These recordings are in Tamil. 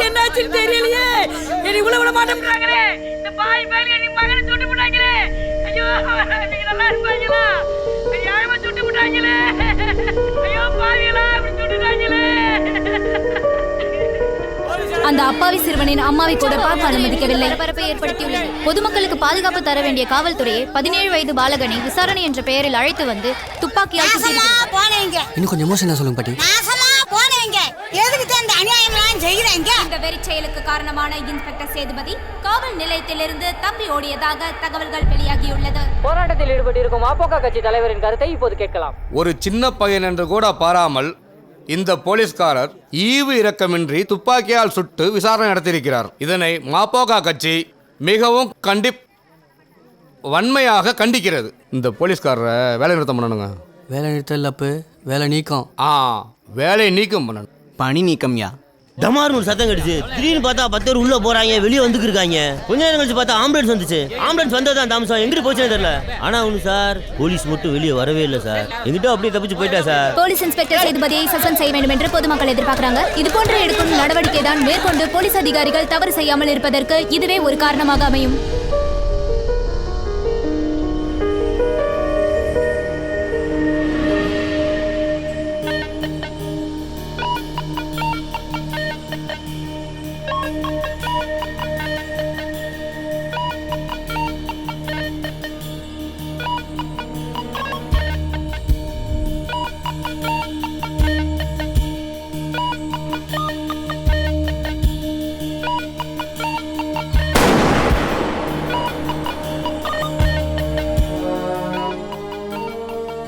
என்னாச்சுன்னு தெரியலையே. எனக்கு உள்ள விட மாட்டேங்கிறாங்களே. இந்த பாய் மேல என் மகனை சுட்டு போட்டாங்களே. ஐயோ, நீங்க நல்லா இருப்பாங்களா? யாரமா சுட்டு போட்டாங்களே. ஐயோ பாவிகளா, இப்படி சுட்டுட்டாங்களே. அந்த அப்பாவி சிறுவனின் அம்மாவை கூட பார்க்க அனுமதிக்கவில்லை. பரபரப்பை ஏற்படுத்தியுள்ளது. பொதுமக்களுக்கு பாதுகாப்பு தர வேண்டிய காவல்துறையை 17 வயது பாலகனை விசாரணை என்ற பெயரில் அழைத்து வந்து துப்பாக்கியால் இன்னும் கொஞ்சம் எமோஷனா சொல்லுங்க பாட்டி. இந்த வெறி செயலுக்கு காரணமான இன்ஸ்பெக்டர் சேதுபதி காவல் நிலையத்திலிருந்து தப்பி ஓடியதாக தகவல்கள் வெளியாகியுள்ளது. போராட்டத்தில் ஈடுபட்டிருக்கும் மாபோக கட்சி தலைவரின் கருத்தை இப்போது கேட்கலாம். ஒரு சின்ன பையன் என்று கூட பாராமல் இந்த போலீஸ்காரர் ஈவு இரக்கமின்றி துப்பாக்கியால் சுட்டு விசாரணை நடத்தியிருக்கிறார். இதனை மாபோக கட்சி மிகவும் வன்மையாக கண்டிக்கிறது. இந்த போலீஸ்காரரை வேலை நிறுத்தம் பண்ணணுங்க. வேலை நிறுத்தம் இல்லப்பு, வேலை நீக்கம். வேலை நீக்கம் பண்ணணும். பணி நீக்கம்யா. டமார்னு ஒரு சத்தம் கடிச்சு திடீர்னு பார்த்தா 10 பேர் உள்ள போறாங்க, வெளியே வந்துருக்காங்க. கொஞ்ச நேரம் கழிச்சு பார்த்தா ஆம்புலன்ஸ் வந்துச்சு. ஆம்புலன்ஸ் வந்ததான் தாமசம், எங்கிட்டு போச்சுன்னு தெரியல. ஆனா ஒண்ணு சார், போலீஸ் மட்டும் வெளியே வரவே இல்லை சார். எங்கிட்ட அப்படியே தப்பிச்சு போயிட்டா சார். போலீஸ் இன்ஸ்பெக்டர் சேதுபதியை சஸ்பெண்ட் செய்ய வேண்டும் என்று பொதுமக்கள் எதிர்பார்க்கிறாங்க. இது போன்ற எடுக்கும் நடவடிக்கை தான் மேற்கொண்டு போலீஸ் அதிகாரிகள் தவறு செய்யாமல் இருப்பதற்கு இதுவே ஒரு காரணமாக அமையும்.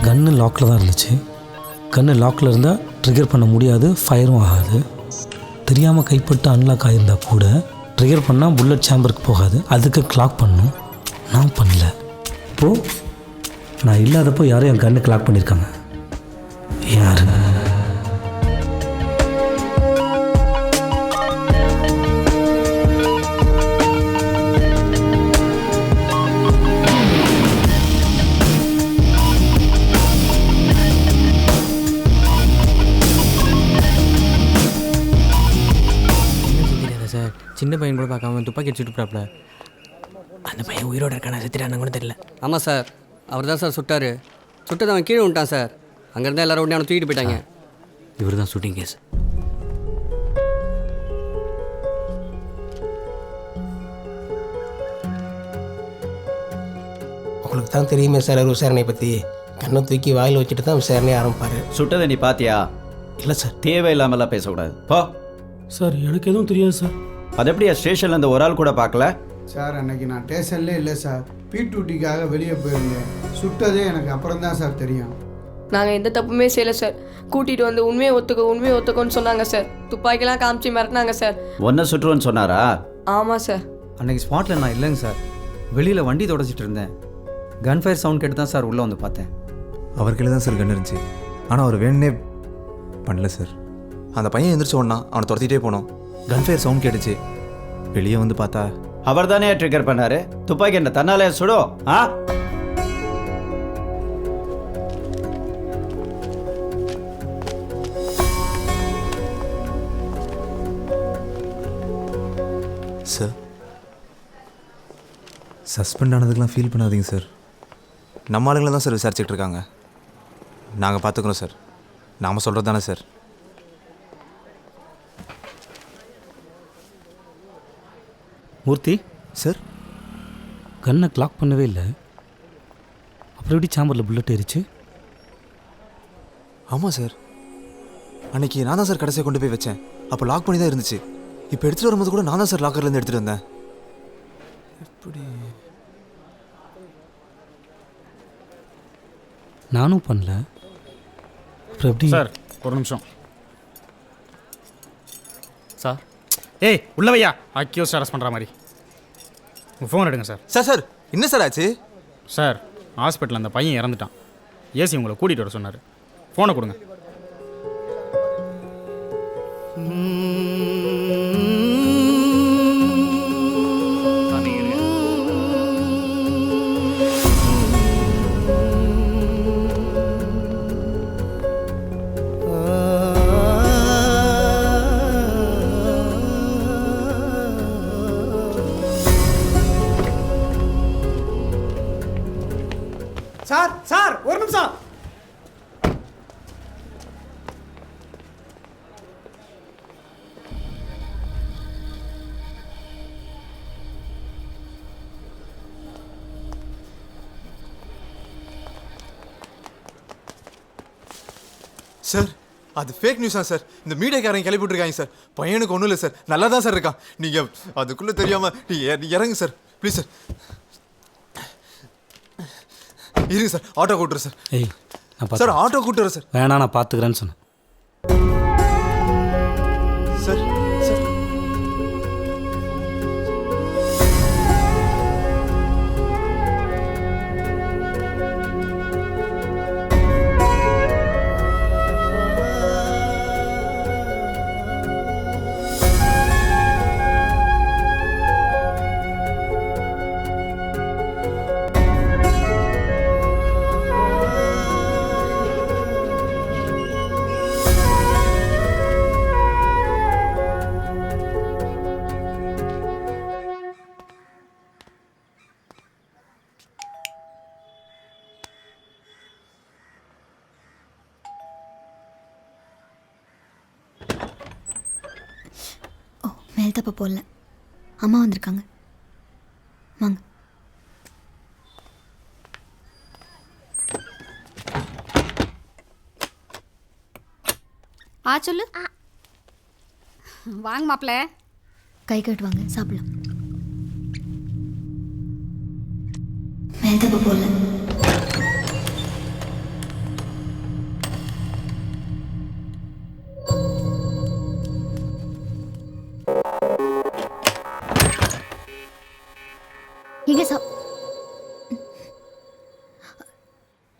கன்று லாக்கில் தான் இருந்துச்சு. கன்று லாக்கில் இருந்தால் ட்ரிகர் பண்ண முடியாது, ஃபயரும் ஆகாது. தெரியாமல் கைப்பட்டு அன்லாக் ஆகியிருந்தால் கூட ட்ரிகர் பண்ணால் புல்லட் சேம்பருக்கு போகாது. அதுக்கு கிளாக் பண்ணணும். நான் பண்ணல. இப்போது நான் இல்லாதப்போ யாரும் என் கன்று கிளாக் பண்ணியிருக்காங்க. யார்? சின்ன பையன் கூட பார்க்காம துப்பாக்கி அடிச்சுட்டு போறாப்ல. அந்த பையன் உயிரோட இருக்கானா செத்துட்டானு கூட தெரியல. ஆமாம் சார், அவர் தான் சார் சுட்டார். சுட்டது அவன் கீழே விட்டான் சார். அங்கேருந்தா எல்லாரும் உடனே அவனை தூக்கிட்டு போயிட்டாங்க. இவர் தான் ஷூட்டிங் கேஸ். உங்களுக்கு தான் தெரியுமே சார் அவர் விசாரணை பற்றி. கண்ணை தூக்கி வாயில் வச்சுட்டு தான் விசாரணையை ஆரம்பிப்பார். சுட்டதை நீ பார்த்தியா? இல்லை சார். தேவையில்லாமலாம் பேசக்கூடாது. போ சார், எனக்கு எதுவும் தெரியாது சார். அது எப்படியா ஸ்டேஷனில் இந்த ஒரு ஆள் கூட பார்க்கல? சார், அன்னைக்கு நான் ஸ்டேஷன்லே இல்லை சார். P2Tக்காக வெளியே போயிருந்தேன். சுட்டதே எனக்கு அப்புறம் தான் சார் தெரியும். நாங்கள் எந்த தப்புமே செய்யலை சார். கூட்டிகிட்டு வந்து உண்மையை ஒத்துக்கோன்னு சொன்னாங்க சார். துப்பாக்கிலாம் காமிச்சு மிரட்டினாங்க சார். ஒன்றை சுற்றுவோன்னு சொன்னாரா? ஆமாம் சார். அன்னைக்கு ஸ்பாட்டில் நான் இல்லைங்க சார். வெளியில் வண்டி தொடச்சிட்டு இருந்தேன். கன் ஃபயர் சவுண்ட் கேட்டு தான் சார் உள்ளே வந்து பார்த்தேன். அவர் கையில் தான் சார் கன் இருந்துச்சு. ஆனால் அவர் வேணுனே பண்ணல சார். அந்த பையன் எந்திரிச்ச உடனே அவனை துரத்திட்டே போனோம். கன் ஃபயர் சவுண்ட் கேட்டுச்சு. வெளியே வந்து பார்த்தா அவர் தானே ட்ரிகர் பண்ணாரு. துப்பாக்கி என்ன தன்னாலே சுடும்? சார், சஸ்பெண்ட் ஆனதுக்கெலாம் ஃபீல் பண்ணாதீங்க சார். நம்ம ஆளுங்களை தான் சார் விசாரிச்சுட்டு இருக்காங்க. நாங்கள் பார்த்துக்குறோம் சார். நாம் சொல்கிறது தானே சார். மூர்த்தி சார், கன்னை கிளாக் பண்ணவே இல்லை. அப்புறம் எப்படி சாம்பரில் புல்லட் ஏறிச்சு? ஆமாம் சார், அன்னைக்கு நான் தான் சார் கடைசியாக கொண்டு போய் வச்சேன். அப்போ லாக் பண்ணி தான் இருந்துச்சு. இப்போ எடுத்துகிட்டு வரும்போது கூட நான் தான் சார் லாக்கர்லேருந்து எடுத்துகிட்டு வந்தேன். எப்படி? நானும் பண்ணல. அப்புறம் எப்படி சார்? ஒரு நிமிஷம் சார். ஏய் உள்ளவையா, அக்யூஸ் அரெஸ்ட் பண்ணுற மாதிரி. உங்கள் ஃபோன் எடுங்க சார். சார் என்ன சார் ஆச்சு? சார், ஹாஸ்பிட்டலில் அந்த பையன் இறந்துட்டான். ஏசி உங்களை கூட்டிகிட்டு வர சொன்னார். ஃபோனை கொடுங்க. சார் அது ஃபேக் நியூஸா சார்? இந்த மீடியாக்காரங்க கிளப்பி விட்டுருக்காங்க சார். பையனுக்கு ஒன்றும் இல்லை சார், நல்லா தான் சார் இருக்கான். நீங்கள் அதுக்குள்ளே தெரியாமல் நீங்கள் இறங்கு சார் ப்ளீஸ் சார். இருங்க சார், ஆட்டோ கூட்டுறேன் சார். ஏய் சார் ஆட்டோ கூட்டுறேன் சார். வேணாம், நான் பார்த்துக்கிறேன்னு சொன்னேன் சார். சார் மேல் தப்ப போடல, அம்மா வந்திருக்காங்க, வாங்க. சொல்லு. வாங்க மாப்பிள்ள. கை கட்டு வாங்க, சாப்பிடலாம். மேல் தப்ப போடல.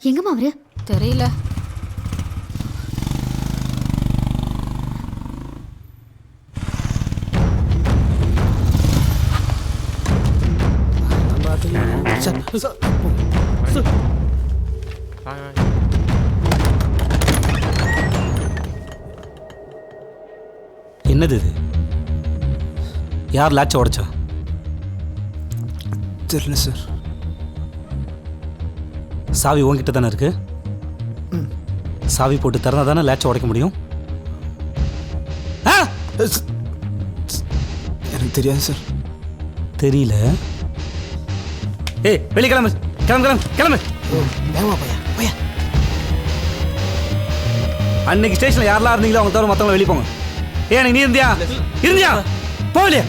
எங்கம்மா அவரு? தெரியல. என்னது இது? யார் லாட்சை உடைச்சா? தெரியல சார். சாவி உங்ககிட்ட தானே இருக்கு. சாவி போட்டு திறந்தா தானே லேட்சை உடைக்க முடியும். எனக்கு தெரியாது சார். தெரியல? ஏய் வெளியே கிளம்பு, கிளம்பு கிளம்பு கிளம்பு. அன்னைக்கு ஸ்டேஷன்ல யாரெல்லாம் இருந்தீங்களோ அவங்க தவிர மற்றவங்க வெளியே போங்க. ஏன் நீ இருந்தியா? இருந்தியா? போகலையா?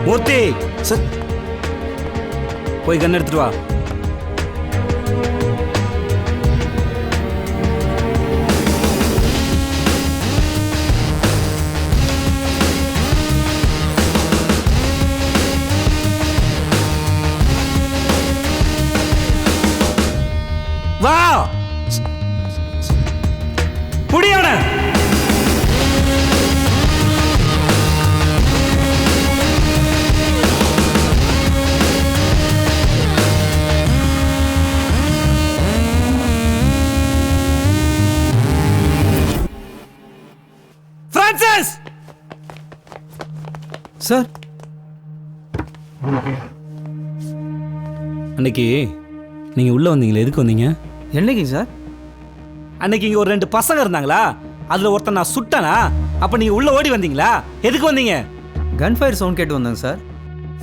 மூர்த்தி சார், போய் கன் எடுத்துட்டு வா. வா புடியோட. பிரான்சிஸ் சார், அன்னைக்கு நீங்க உள்ள வந்தீங்களே, எதுக்கு வந்தீங்க? என்னைக்கு சார்? அன்னைக்கு இங்க ஒரு 2 பசங்க இருந்தாங்களா, அதுல ஒருத்தன் நான் சுட்டனா, அப்ப நீங்க உள்ள ஓடி வந்தீங்களா? எதுக்கு வந்தீங்க? கன் ஃபயர் சவுண்ட் கேட்டு வந்தாங்க சார்.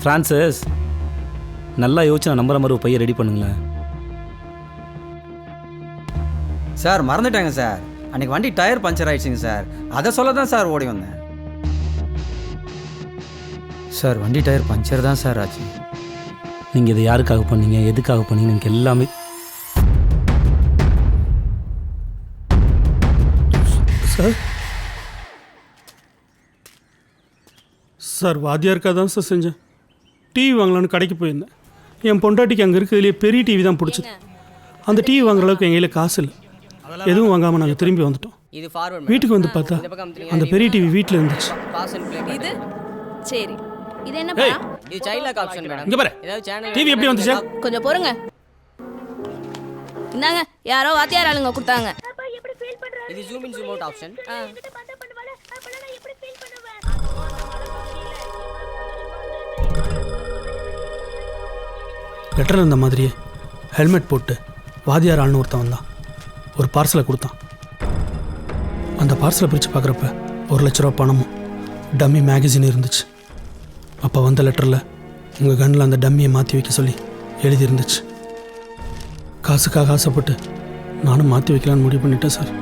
பிரான்சிஸ், நல்லா யோசிச்சு நான் நம்புற மாதிரி ஒரு பையன் ரெடி பண்ணுங்களேன். சார் மறந்துட்டாங்க சார், அன்னைக்கு வண்டி டயர் பஞ்சர் ஆயிடுச்சுங்க சார், அதை சொல்ல தான் சார் ஓடி வந்தேன். சார் வண்டி டயர் பஞ்சர் தான் சார் ஆச்சு. நீங்கள் இதை யாருக்காக பண்ணீங்க, எதுக்காக பண்ணீங்க, எனக்கு எல்லாமே சார். சார் வாத்தியாருக்காக தான் சார் செஞ்சேன். டிவி வாங்கலான்னு கடைக்கு போயிருந்தேன். என் பொண்டாட்டிக்கு அங்கே இருக்கிறதுலே பெரிய டிவி தான் பிடிச்சது. அந்த டிவி வாங்குற அளவுக்கு எங்கள் கையில் காசு இல்லை. எதுவும் வாங்காமல் நாங்கள் திரும்பி வந்துட்டோம். வீட்டுக்கு வந்து பார்த்தா அந்த பெரிய டிவி வீட்டில் இருந்துச்சு. இது சரி, இது என்னப்பா? இது சைல்ட் லாக் ஆப்ஷன் மேடம். இங்க பாரு, டிவி எப்படி வந்துச்சு? கொஞ்சம் பொறுங்க. இந்தாங்க, யாரோ வாத்தியார் ஆளுங்க கொடுத்தாங்க. இது zoom in zoom out option. Letter இருந்த மாதிரியே ஹெல்மெட் போட்டு வாத்தியார் ஆள்னு ஒருத்தன் வந்தான். ஒரு பார்சலை கொடுத்தான். அந்த பார்சலை பிரித்து பார்க்குறப்ப 1 லட்ச ரூபா பணமும் டம்மி மேகசின் இருந்துச்சு. அப்போ வந்த லெட்டரில் உங்கள் கண்ணில் அந்த டம்மியை மாற்றி வைக்க சொல்லி எழுதியிருந்துச்சு. காசுக்காக ஆசைப்பட்டு நானும் மாற்றி வைக்கலான்னு முடிவு பண்ணிட்டேன் சார்.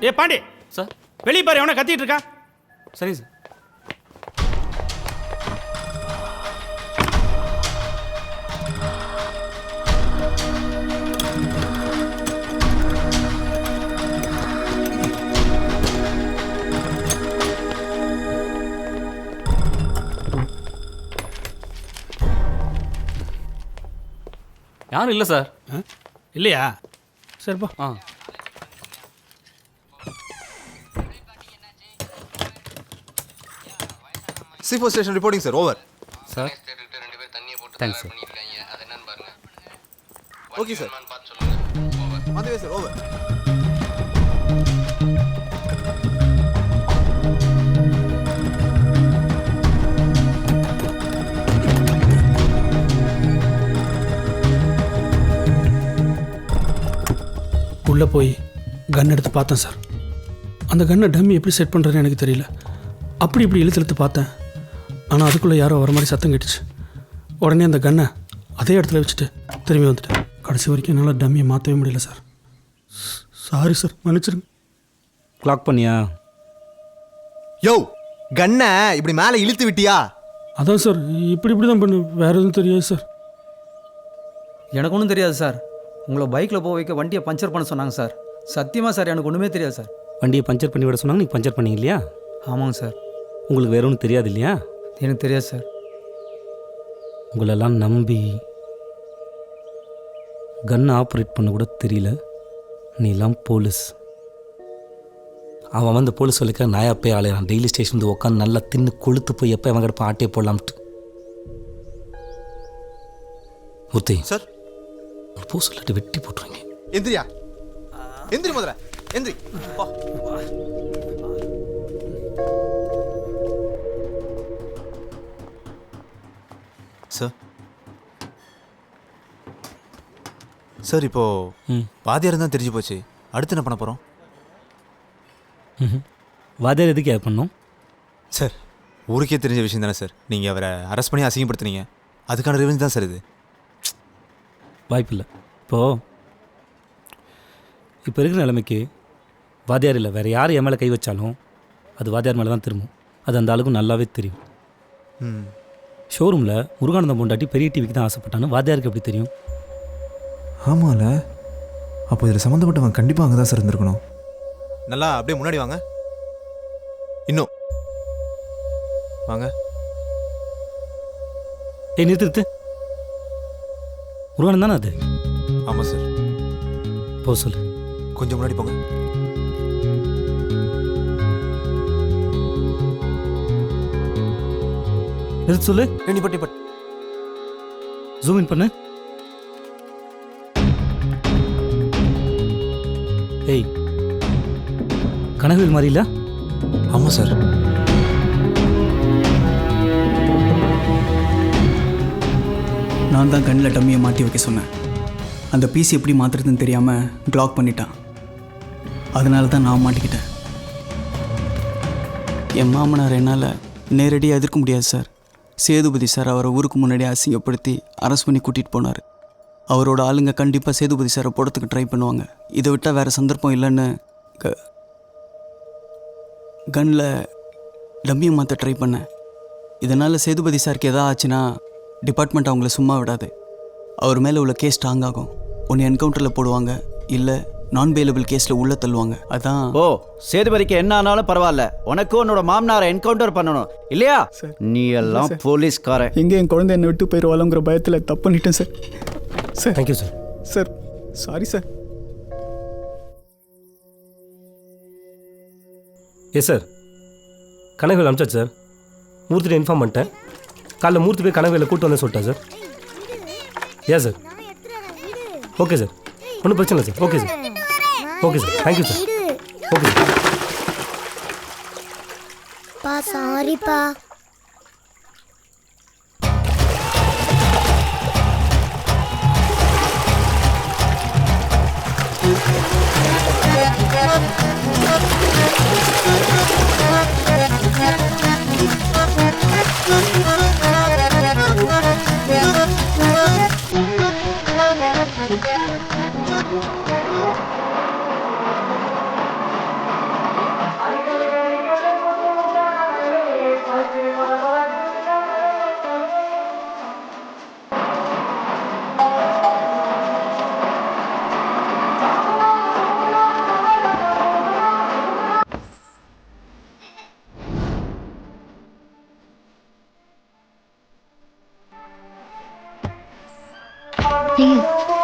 ஏ பாண்டி சார் வெளியே பாரு, எவனா கத்திட்டு இருக்கா? சரி சார். யாரும் இல்லை சார். இல்லையா? சரிப்பா. C4 station reporting sir. Over sir. Thanks sir. Okay sir. அதுவே சார். ஓவர். உள்ளே போய் கன் எடுத்து பார்த்தேன் சார். அந்த கன்னை டம்மி எப்படி செட் பண்ணுறதுன்னு எனக்கு தெரியல. அப்படி இப்படி இழுத்து பார்த்தேன். ஆனால் அதுக்குள்ளே யாரோ வர மாதிரி சத்தம் கேட்டுச்சு. உடனே அந்த கன்னை அதே இடத்துல வச்சுட்டு திரும்பி வந்துட்டேன். கடைசி வரைக்கும் என்னால் டம்மியை மாற்றவே முடியல சார். சாரி சார், மன்னிச்சிருங்க. க்ளாக் பண்ணியா? யோ, கன்னை இப்படி மேலே இழுத்து விட்டியா? அதான் சார், இப்படி தான் பண்ணு. வேறு எதுவும் தெரியாது சார். எனக்கு ஒன்றும் தெரியாது சார். உங்களை பைக்கில் போக வைக்க வண்டியை பஞ்சர் பண்ண சொன்னாங்க சார். சத்தியமாக சார் எனக்கு ஒன்றுமே தெரியாது சார். வண்டியை பஞ்சர் பண்ணி விட சொன்னாங்க, நீங்கள் பஞ்சர் பண்ணீங்க இல்லையா? ஆமாங்க சார். உங்களுக்கு வேற ஒன்றும் தெரியாது இல்லையா? எனக்கு தெரியாது சார். உங்களெல்லாம் நம்பி கன் ஆப்ரேட் பண்ண கூட தெரியல. நீலாம் போலீஸ். அவன் வந்து போலீஸ் சொல்லிக்க நாயா போய் ஆளையான். டெய்லி ஸ்டேஷன் வந்து உட்காந்து நல்லா தின்னு கொளுத்து போய் எப்போ அவன் கிடப்ப ஆட்டையை போடலாம்ட்டு. மூர்த்தி சார், போ சொல்லிட்டு வெட்டி போட்டுருங்க. எந்திரியா, எந்திரி முதல்ல, எந்திரி. சார் சார், இப்போ வாத்தியார் தான் தெரிஞ்சு போச்சு. அடுத்து என்ன பண்ண போகிறோம்? வாத்தியார் எதுக்கு யார் பண்ணோம்? சார், ஊருக்கே தெரிஞ்ச விஷயம் தானே சார். நீங்கள் அவரை அரெஸ்ட் பண்ணி அசிங்கப்படுத்துனீங்க. அதுக்கான ரிவெஞ்ச் தான் சார் இது. வாய்ப்பில்லை. இப்போ இருக்கிற நிலைமைக்கு வாத்தியார் இல்லை, வேறு யார் என் மேலே கை வச்சாலும் அது வாத்தியார் மேலே தான் திரும்பும். அது அந்த ஆளுக்கும் நல்லாவே தெரியும். ஷோரூமில் முருகானந்தம் பொண்டாட்டி பெரிய டிவிக்கு தான் ஆசைப்பட்டான்னு வாத்தியாருக்கு எப்படி தெரியும்? ஆமாம்ல, அப்போ இதில் சம்மந்தப்பட்டவன் கண்டிப்பாக அங்கே தான் சார் இருந்திருக்கணும். நல்லா அப்படியே முன்னாடி வாங்க. இன்னும் வாங்க. நிறுத்து. முருகானந்தம் தானே அது? ஆமாம் சார். போ சொல்லு. கொஞ்சம் முன்னாடி போங்க. நிறுத்து சொல்லு. பட் ஜூம் இன் பண்ணு. ஏய், கனவில் மாதிரி இல்லை? ஆமாம் சார். நான் தான் கண்ணில் டம்மியை மாட்டி வைக்க சொன்னேன். அந்த பீஸ் எப்படி மாற்றுறதுன்னு தெரியாமல் ப்ளாக் பண்ணிட்டான். அதனால தான் நான் மாட்டிக்கிட்டேன். என் மாமனார் என்னால் நேரடியாக எதிர்க்க முடியாது சார். சேதுபதி சார் அவரை ஊருக்கு முன்னாடியே அசிங்கப்படுத்தி அரெஸ்ட் பண்ணி கூட்டிகிட்டு போனார். அவரோட ஆளுங்க கண்டிப்பாக சேதுபதி சாரை போடுறதுக்கு ட்ரை பண்ணுவாங்க. இதை விட்டால் வேறு சந்தர்ப்பம் இல்லைன்னு கன்னில் டம்மியை மாற்ற ட்ரை பண்ணேன். இதனால் சேதுபதி சாருக்கு எதாவது ஆச்சுன்னா டிபார்ட்மெண்ட் அவங்கள சும்மா விடாது. அவர் மேலே உள்ள கேஸ் ஸ்ட்ராங் ஆகும். ஒன்று என்கவுண்டரில் போடுவாங்க, இல்லை நான் பெயிலபிள் கேஸில் உள்ளே தள்ளுவாங்க. அதான். ஓ, சேதுபதிக்கு என்ன ஆனாலும் பரவாயில்ல, உனக்கு உன்னோட மாமனாரை என்கவுண்டர் பண்ணணும் இல்லையா? நீ எல்லாம் போலீஸ்காரன். எங்கே என் குழந்தை என்னை விட்டு போயிடுவாளுங்கிற பயத்தில் தப்பு பண்ணிட்டேன் sir. Sir thank you sir. Sir sorry sir. Yes sir, Kanagavel அனுப்பிச்சாச்சு சார். மூர்த்திட்ட இன்ஃபார்ம் பண்ணிட்டேன். காலைல மூர்த்தி போய் கனகவேலை கூப்பிட்டு வந்து சொல்லிட்டேன் சார். ஏன் சார்? ஓகே சார், ஒன்றும் பிரச்சனை இல்லை sir. Okay sir, okay sir, thank you sir. Okay sir. பா சாரிப்பா.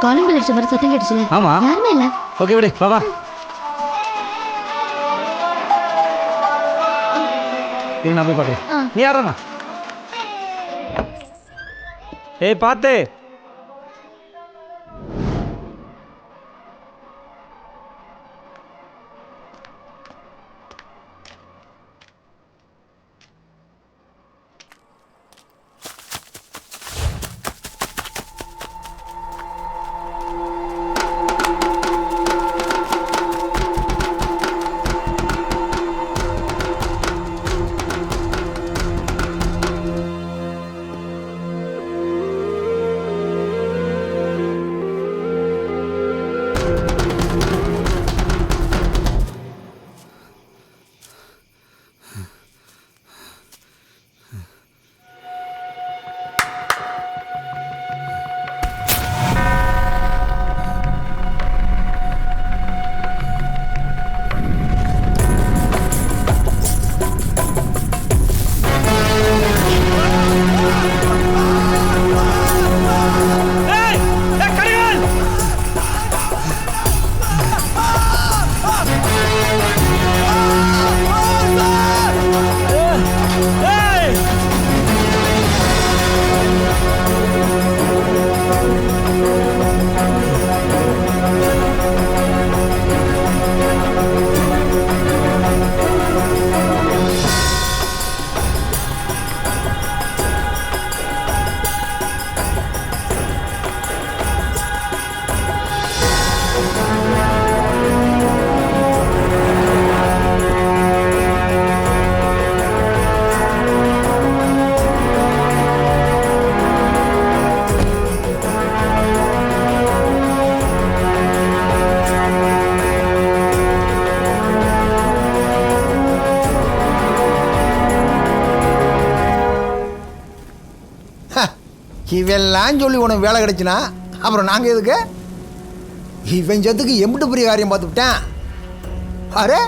காலிங் பெல் அடிச்ச மாதிரி சத்தம் கேட்டுச்சுல. ஆமா. யாருமே இல்ல. ஓகே விடு, வா வா. நான் போய் பார்க்குறேன். நீ யாரா? ஏய் பார்த்து. இவெல்லாம் சொல்லி உனக்கு வேலை கிடைச்சினா அப்புறம் நாங்கள் எதுக்கு? இவன் சத்துக்கு எம்பிட்டு பெரிய காரியம் பார்த்துவிட்டேன். அரே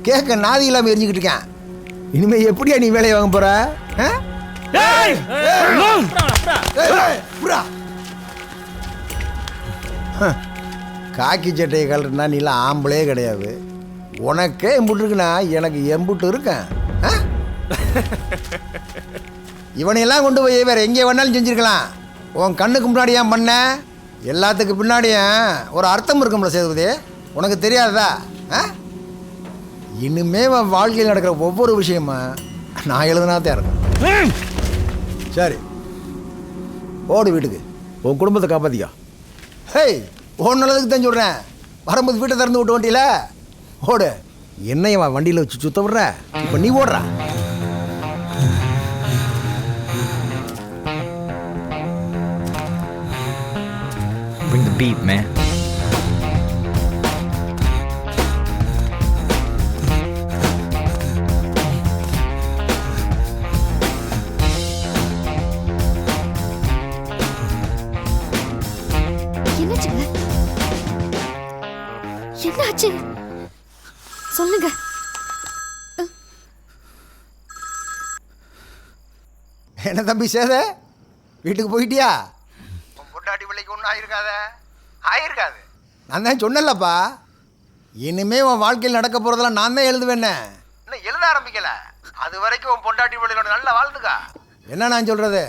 கேட்க நாதி இல்லாமல் எரிஞ்சுக்கிட்டு இருக்கேன். இனிமேல் எப்படியா நீ வேலையை வாங்க போற? காக்கி சட்டையை கலட்டுனா நீலாம் ஆம்பளே கிடையாது. உனக்கே எம்புட்டு இருக்குன்னா எனக்கு எம்புட்டு இருக்கேன். இவனையெல்லாம் கொண்டு போய் வேற எங்கே வேணாலும் செஞ்சுருக்கலாம். உன் கண்ணுக்கு முன்னாடி ஏன் பண்ண? எல்லாத்துக்கு பின்னாடியும் ஒரு அர்த்தம் இருக்கும்ல சேதுபதி, உனக்கு தெரியாதா? இனிமே உன் வாழ்க்கையில் நடக்கிற ஒவ்வொரு விஷயமும் நான் எழுதுனா தான் இருக்கும். சரி ஓடு வீட்டுக்கு, உன் குடும்பத்தை காப்பாத்திக்கோ. ஹேய் உன் நல்லதுக்கு தான் சொல்கிறேன். வரும்போது வீட்டை திறந்து விட்டு வண்டியில ஓடு. என்னைய வண்டியில் வச்சு சுத்த விடுற, இப்போ நீ ஓடுற. Bring the beat, man. என்னாச்சு சொல்லுங்க. என்ன தம்பி சேத, வீட்டுக்கு போயிட்டியா? பொண்டாட்டி பிள்ளைக்கு ஒன்றும் ஆயிருக்காது. நான் தான் சொன்னேன்லப்பா, இனிமே உன் வாழ்க்கையில் நடக்க போகிறதெல்லாம் நான் தான் எழுதுவேன்னு. இன்னும் எழுத ஆரம்பிக்கல. அது வரைக்கும் உன் பொண்டாட்டி பிள்ளைகளோட நல்லா வாழ்ந்துக்கா. என்ன நான் சொல்கிறது?